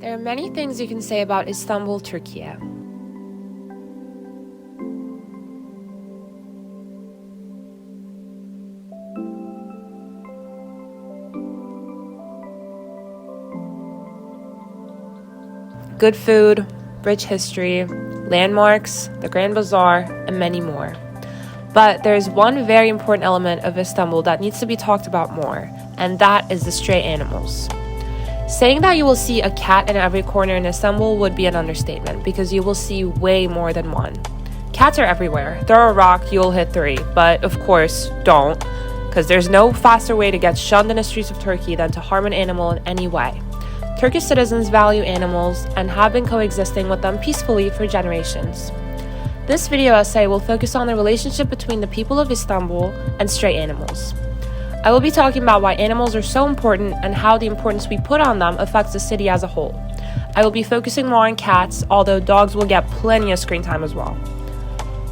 There are many things you can say about Istanbul, Turkey. Good food, rich history, landmarks, the Grand Bazaar, and many more. But there's one very important element of Istanbul that needs to be talked about more, and that is the stray animals. Saying that you will see a cat in every corner in Istanbul would be an understatement, because you will see way more than one. Cats are everywhere. Throw a rock, you'll hit 3, but of course, don't, because there's no faster way to get shunned in the streets of Turkey than to harm an animal in any way. Turkish citizens value animals and have been coexisting with them peacefully for generations. This video essay will focus on the relationship between the people of Istanbul and stray animals. I will be talking about why animals are so important and how the importance we put on them affects the city as a whole. I will be focusing more on cats, although dogs will get plenty of screen time as well.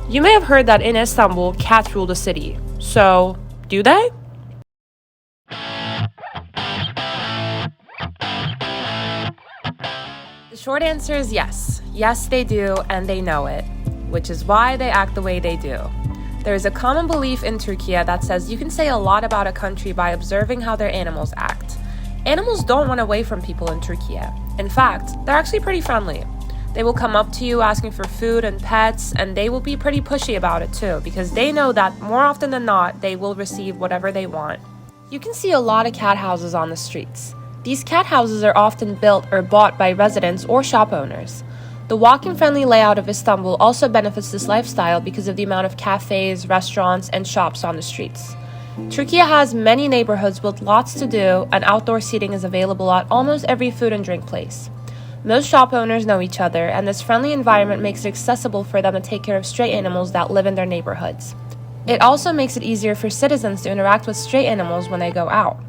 You may have heard that in Istanbul, cats rule the city. So, do they? The short answer is yes. Yes, they do, and they know it, which is why they act the way they do. There is a common belief in Turkey that says you can say a lot about a country by observing how their animals act. Animals don't run away from people in Turkey. In fact, they're actually pretty friendly. They will come up to you asking for food and pets, and they will be pretty pushy about it too, because they know that more often than not, they will receive whatever they want. You can see a lot of cat houses on the streets. These cat houses are often built or bought by residents or shop owners. The walking-friendly layout of Istanbul also benefits this lifestyle because of the amount of cafes, restaurants, and shops on the streets. Turkey has many neighborhoods with lots to do, and outdoor seating is available at almost every food and drink place. Most shop owners know each other, and this friendly environment makes it accessible for them to take care of stray animals that live in their neighborhoods. It also makes it easier for citizens to interact with stray animals when they go out.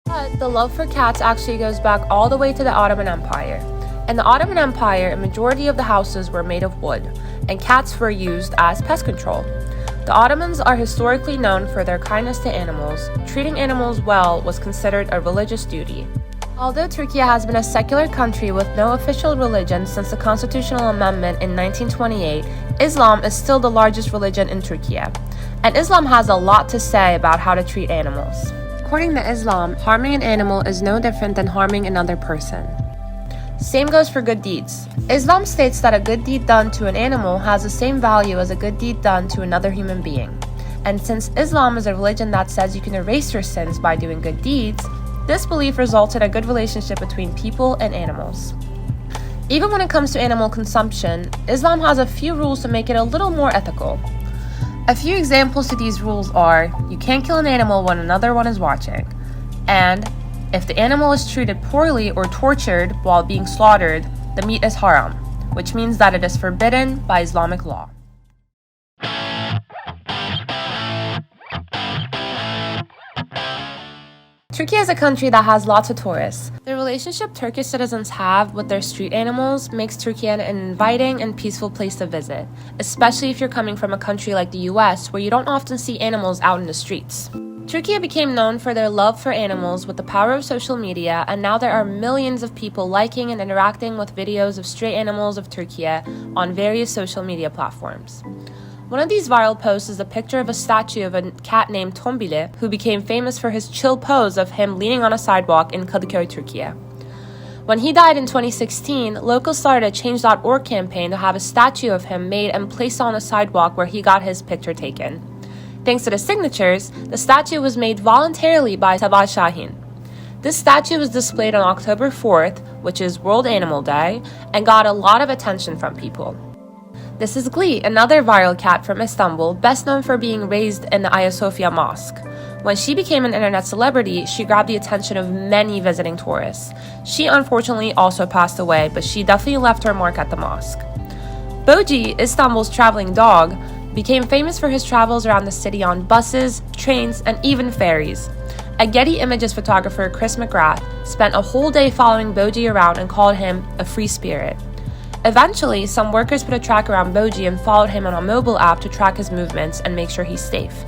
But the love for cats actually goes back all the way to the Ottoman Empire. In the Ottoman Empire, a majority of the houses were made of wood, and cats were used as pest control. The Ottomans are historically known for their kindness to animals. Treating animals well was considered a religious duty. Although Turkey has been a secular country with no official religion since the constitutional amendment in 1928, Islam is still the largest religion in Turkey. And Islam has a lot to say about how to treat animals. According to Islam, harming an animal is no different than harming another person. Same goes for good deeds. Islam states that a good deed done to an animal has the same value as a good deed done to another human being. And since Islam is a religion that says you can erase your sins by doing good deeds, this belief results in a good relationship between people and animals. Even when it comes to animal consumption, Islam has a few rules to make it a little more ethical. A few examples to these rules are, you can't kill an animal when another one is watching, and if the animal is treated poorly or tortured while being slaughtered, the meat is haram, which means that it is forbidden by Islamic law. Turkey is a country that has lots of tourists. The relationship Turkish citizens have with their street animals makes Turkey an inviting and peaceful place to visit, especially if you're coming from a country like the US where you don't often see animals out in the streets. Turkey became known for their love for animals with the power of social media, and now there are millions of people liking and interacting with videos of stray animals of Turkey on various social media platforms. One of these viral posts is a picture of a statue of a cat named Tombili, who became famous for his chill pose of him leaning on a sidewalk in Kadıköy, Turkey. When he died in 2016, locals started a Change.org campaign to have a statue of him made and placed on a sidewalk where he got his picture taken. Thanks to the signatures, the statue was made voluntarily by Sabah Şahin. This statue was displayed on October 4th, which is World Animal Day, and got a lot of attention from people. This is Glee, another viral cat from Istanbul, best known for being raised in the Ayasofya Mosque. When she became an internet celebrity, she grabbed the attention of many visiting tourists. She unfortunately also passed away, but she definitely left her mark at the mosque. Boji, Istanbul's traveling dog, became famous for his travels around the city on buses, trains, and even ferries. A Getty Images photographer, Chris McGrath, spent a whole day following Boji around and called him a free spirit. Eventually, some workers put a tracker around Boji and followed him on a mobile app to track his movements and make sure he's safe.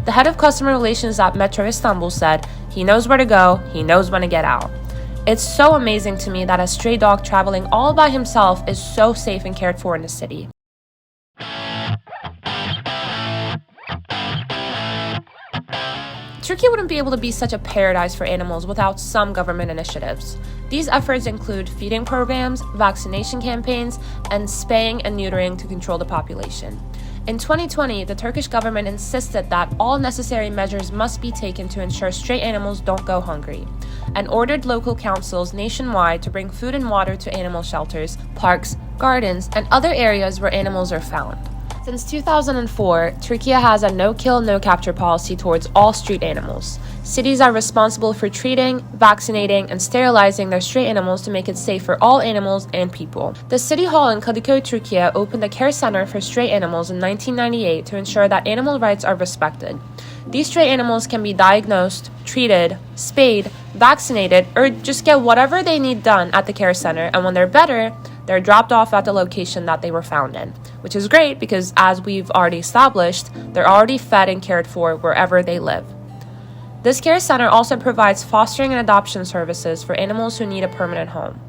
The head of customer relations at Metro Istanbul said, "He knows where to go, he knows when to get out." It's so amazing to me that a stray dog traveling all by himself is so safe and cared for in the city. Turkey wouldn't be able to be such a paradise for animals without some government initiatives. These efforts include feeding programs, vaccination campaigns, and spaying and neutering to control the population. In 2020, the Turkish government insisted that all necessary measures must be taken to ensure stray animals don't go hungry, and ordered local councils nationwide to bring food and water to animal shelters, parks, gardens, and other areas where animals are found. Since 2004, Turkey has a no-kill, no-capture policy towards all street animals. Cities are responsible for treating, vaccinating, and sterilizing their stray animals to make it safe for all animals and people. The City Hall in Kadıköy, Turkey opened a care center for stray animals in 1998 to ensure that animal rights are respected. These stray animals can be diagnosed, treated, spayed, vaccinated, or just get whatever they need done at the care center, and when they're better, they're dropped off at the location that they were found in, which is great because, as we've already established, they're already fed and cared for wherever they live. This care center also provides fostering and adoption services for animals who need a permanent home.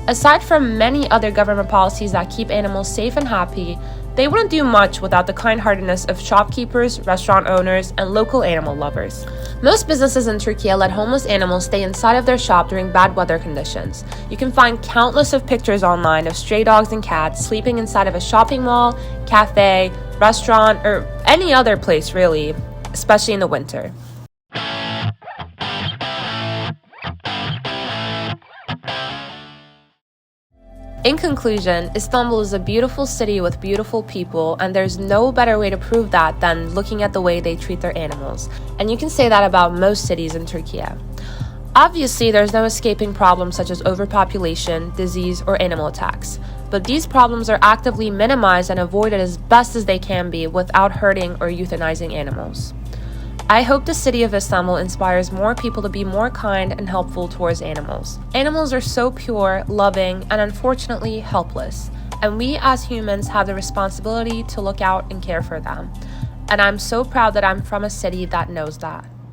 Aside from many other government policies that keep animals safe and happy, they wouldn't do much without the kind-heartedness of shopkeepers, restaurant owners, and local animal lovers. Most businesses in Turkey let homeless animals stay inside of their shop during bad weather conditions. You can find countless of pictures online of stray dogs and cats sleeping inside of a shopping mall, cafe, restaurant, or any other place really, especially in the winter. In conclusion, Istanbul is a beautiful city with beautiful people, and there's no better way to prove that than looking at the way they treat their animals. And you can say that about most cities in Turkey. Obviously, there's no escaping problems such as overpopulation, disease, or animal attacks. But these problems are actively minimized and avoided as best as they can be without hurting or euthanizing animals. I hope the city of Istanbul inspires more people to be more kind and helpful towards animals. Animals are so pure, loving, and unfortunately helpless, and we as humans have the responsibility to look out and care for them. And I'm so proud that I'm from a city that knows that.